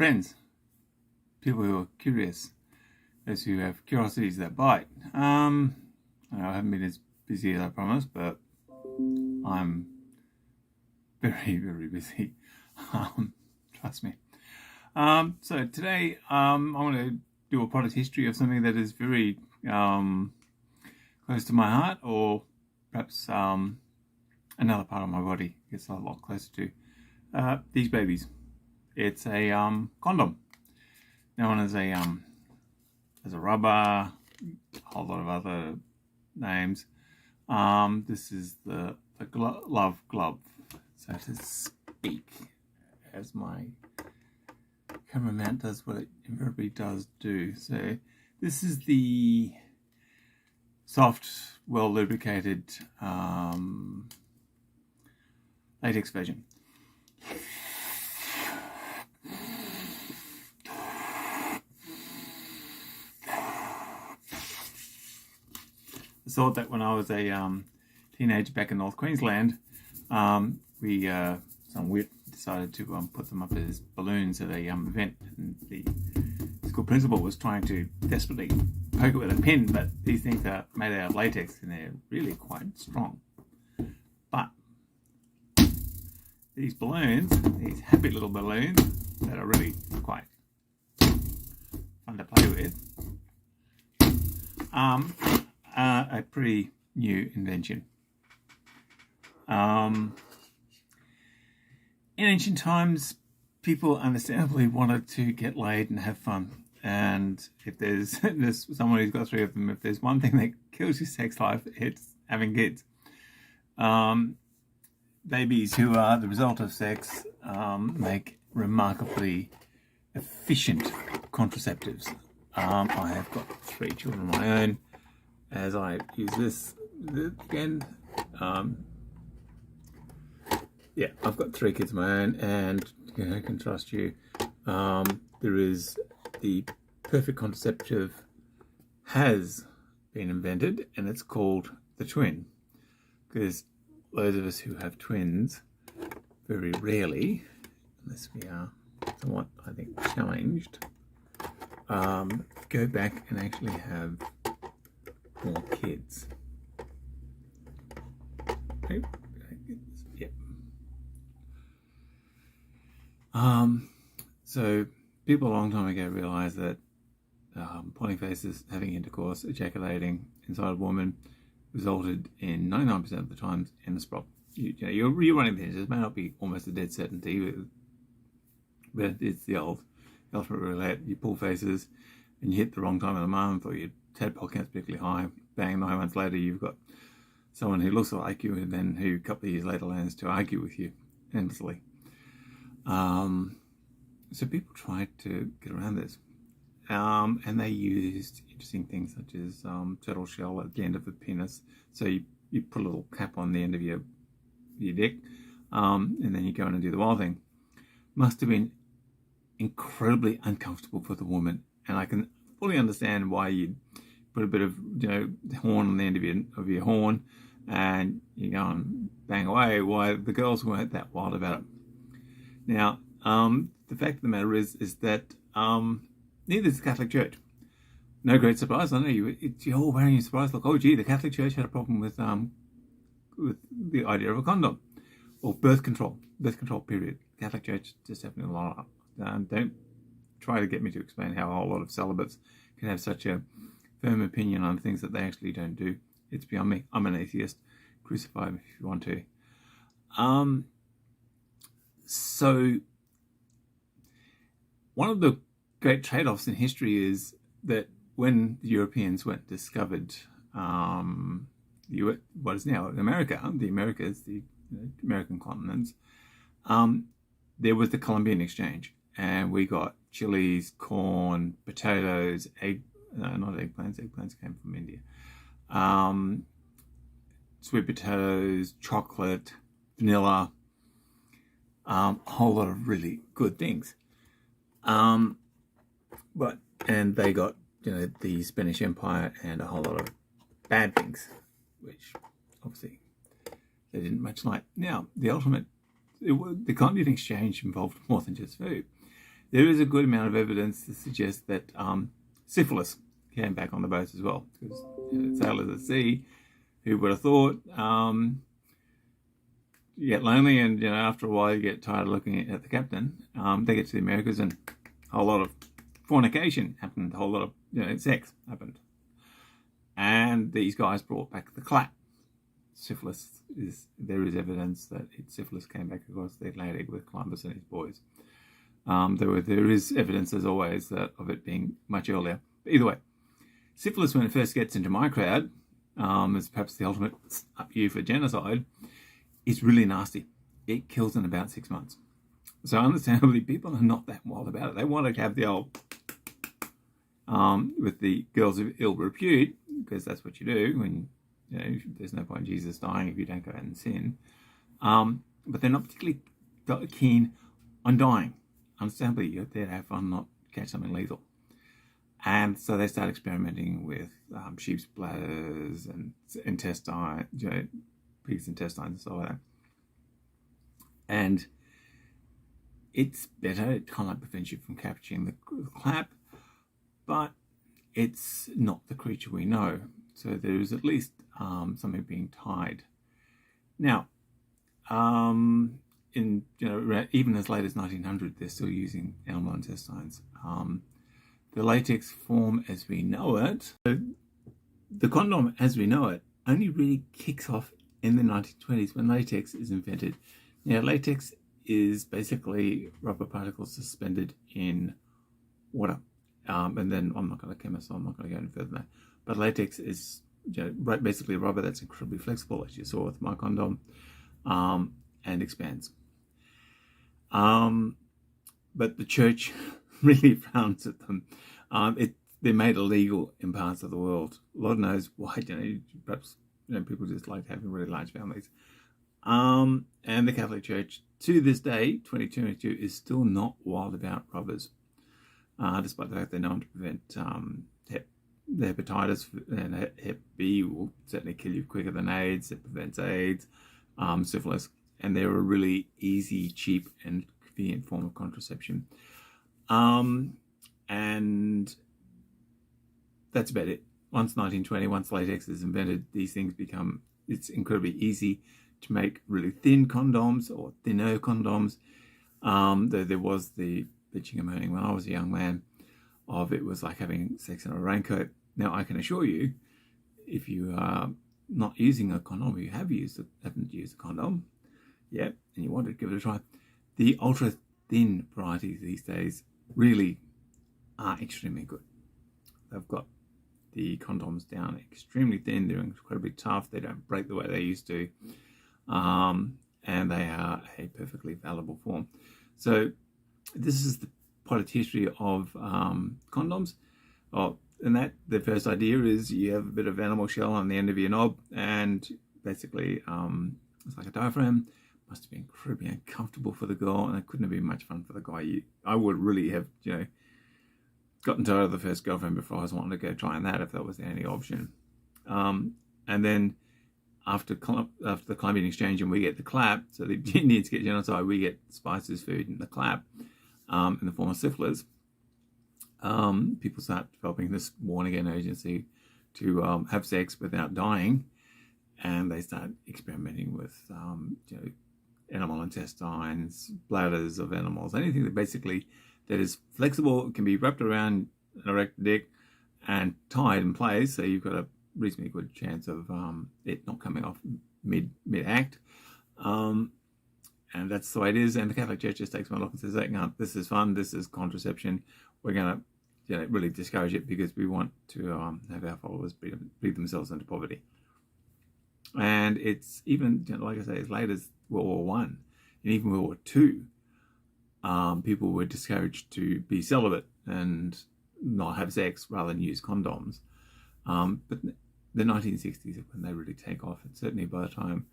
friends, people who are curious, those who have curiosities that bite. I haven't been as busy as I promised, but I'm very, very busy. Trust me. So today I want to do a product history of something that is very close to my heart, or perhaps another part of my body gets a lot closer to these babies. It's a condom, known as a rubber, a whole lot of other names. This is the love glove, so to speak, as my cameraman does what it invariably does do. So this is the soft, well lubricated latex version. I thought that when I was a teenager back in North Queensland, we some wit decided to put them up as balloons at a event, and the school principal was trying to desperately poke it with a pin, but these things are made out of latex and they're really quite strong. But these balloons, these happy little balloons that are really quite fun to play with, a pretty new invention. In ancient times, people understandably wanted to get laid and have fun. And if there's someone who's got three of them, if there's one thing that kills your sex life, it's having kids. Babies who are the result of sex make remarkably efficient contraceptives. I have got 3 children of my own. As I use this again, I've got 3 kids of my own, and I can trust you. There is the perfect contraceptive has been invented, and it's called the twin. Because those of us who have twins very rarely, unless we are somewhat, I think, challenged, go back and actually have more kids. Okay. Yep. So people a long time ago realized that pulling faces, having intercourse, ejaculating inside a woman resulted in 99% of the times in a sprop. You're running things. It may not be almost a dead certainty, but it's the ultimate roulette. You pull faces and you hit the wrong time of the month, or your tadpole count's particularly high. Bang, 9 months later you've got someone who looks like you, and then who a couple of years later lands to argue with you endlessly. So people tried to get around this, and they used interesting things such as turtle shell at the end of the penis. So you put a little cap on the end of your dick, and then you go in and do the wild thing. Must have been incredibly uncomfortable for the woman, and I can fully understand why you'd put a bit of horn on the end of your horn, and you go and bang away. Why the girls weren't that wild about it. Now, the fact of the matter is that neither is the Catholic Church. No great surprise. I know you're all wearing your surprise look. Oh, gee, the Catholic Church had a problem with the idea of a condom, or birth control. Period. The Catholic Church just definitely a lot. Don't try to get me to explain how a whole lot of celibates can have such a firm opinion on things that they actually don't do. It's beyond me. I'm an atheist. Crucify me if you want to. So one of the great trade-offs in history is that when the Europeans went and discovered what is now America, the Americas, the American continents, there was the Columbian Exchange, and we got chilies, corn, potatoes, not eggplants. Eggplants came from India. Sweet potatoes, chocolate, vanilla, a whole lot of really good things. And they got the Spanish Empire and a whole lot of bad things, which obviously they didn't much like. Now, the Continental Exchange involved more than just food. there is a good amount of evidence to suggest that syphilis came back on the boats as well. Because sailors at sea, who would have thought, you get lonely, and after a while you get tired of looking at the captain. They get to the Americas, and a whole lot of fornication happened, a whole lot of sex happened, and these guys brought back the clap. Syphilis there is evidence that syphilis came back across the Atlantic with Columbus and his boys. There is evidence, as always, of it being much earlier. But either way, syphilis, when it first gets into my crowd, is perhaps the ultimate up you for genocide. It's really nasty. It kills in about 6 months. So understandably, people are not that wild about it. They want to have the old, with the girls of ill repute, because that's what you do when, there's no point in Jesus dying if you don't go out and sin. But they're not particularly keen on dying. Understandably, you're there to have fun, not catch something lethal. And so they start experimenting with sheep's bladders and intestine, pig's intestines and stuff like that. And it's better. It kind of prevents you from capturing the clap, but it's not the creature we know. So there is at least something being tied. Now, even as late as 1900, they're still using animal intestines. The latex form as we know it, the condom as we know it, only really kicks off in the 1920s when latex is invented. Now, latex is basically rubber particles suspended in water. And then I'm not going to chemist, so I'm not going to go any further than that. But latex is basically rubber that's incredibly flexible, as you saw with my condom, and expands. But the church really frowns at them. They're made illegal in parts of the world. Lord knows why. Perhaps people just like having really large families. And the Catholic Church, to this day, 2022, is still not wild about rubbers, despite the fact they're known to prevent the hepatitis, and Hep B will certainly kill you quicker than AIDS. It prevents AIDS, syphilis, and they're a really easy, cheap, and convenient form of contraception. And that's about it. Once 1920, once latex is invented, these things it's incredibly easy to make really thin condoms or thinner condoms. There was the bitching and moaning when I was a young man of it was like having sex in a raincoat. Now, I can assure you, if you are not using a condom, or you haven't used a condom yet, and you want to give it a try, the ultra thin varieties these days really are extremely good. They've got the condoms down extremely thin. They're incredibly tough. They don't break the way they used to. And they are a perfectly valuable form. So this is the potted history of condoms. And that the first idea is you have a bit of animal shell on the end of your knob, and basically it's like a diaphragm. Must have been incredibly uncomfortable for the girl, and it couldn't have been much fun for the guy. I would really have, gotten tired of the first girlfriend before I was wanting to go trying that, if that was the only option. And then after the Columbian Exchange, and we get the clap, so the Indians get genocide, we get spices, food, and the clap in the form of syphilis. People start developing this born again urgency to have sex without dying, and they start experimenting with animal intestines, bladders of animals, anything that is flexible, can be wrapped around an erect dick and tied in place, so you've got a reasonably good chance of it not coming off mid-act. And that's the way it is. And the Catholic Church just takes one look and says, no, this is fun, this is contraception. We're going to really discourage it because we want to have our followers breed themselves into poverty. And it's even, like I say, as late as World War I and even World War II, people were discouraged to be celibate and not have sex rather than use condoms. But the 1960s is when they really take off. And certainly by the time,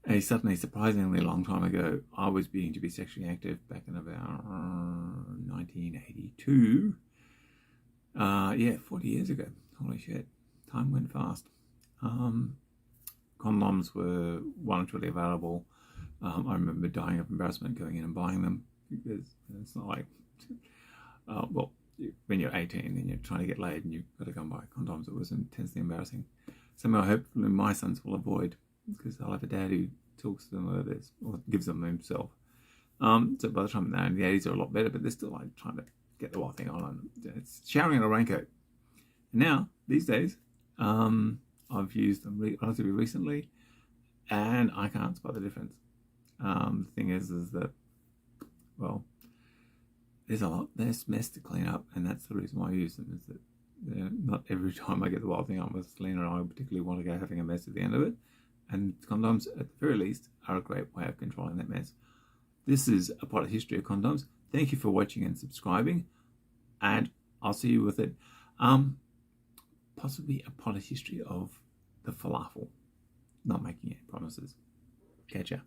a suddenly surprisingly long time ago, I was beginning to be sexually active back in about 1982. 40 years ago. Holy shit. Time went fast. Condoms were voluntarily available. I remember dying of embarrassment going in and buying them because it's not like, well, when you're 18 and you're trying to get laid and you've got to go and buy condoms, it was intensely embarrassing. Something I hopefully my sons will avoid, because they'll have a dad who talks to them about this or gives them himself. So by the time they're in the 80s, they're a lot better, but they're still like trying to get the wild thing on. And it's showering in a raincoat. And now, these days, I've used them relatively recently, and I can't spot the difference. The thing is that, well, there's a lot less mess to clean up, and that's the reason why I use them, is that not every time I get the wild thing on with Selena, I particularly want to go having a mess at the end of it. And condoms, at the very least, are a great way of controlling that mess. This is a part of history of condoms. Thank you for watching and subscribing, and I'll see you with it. Possibly a part of history of the falafel. Not making any promises. Catch ya.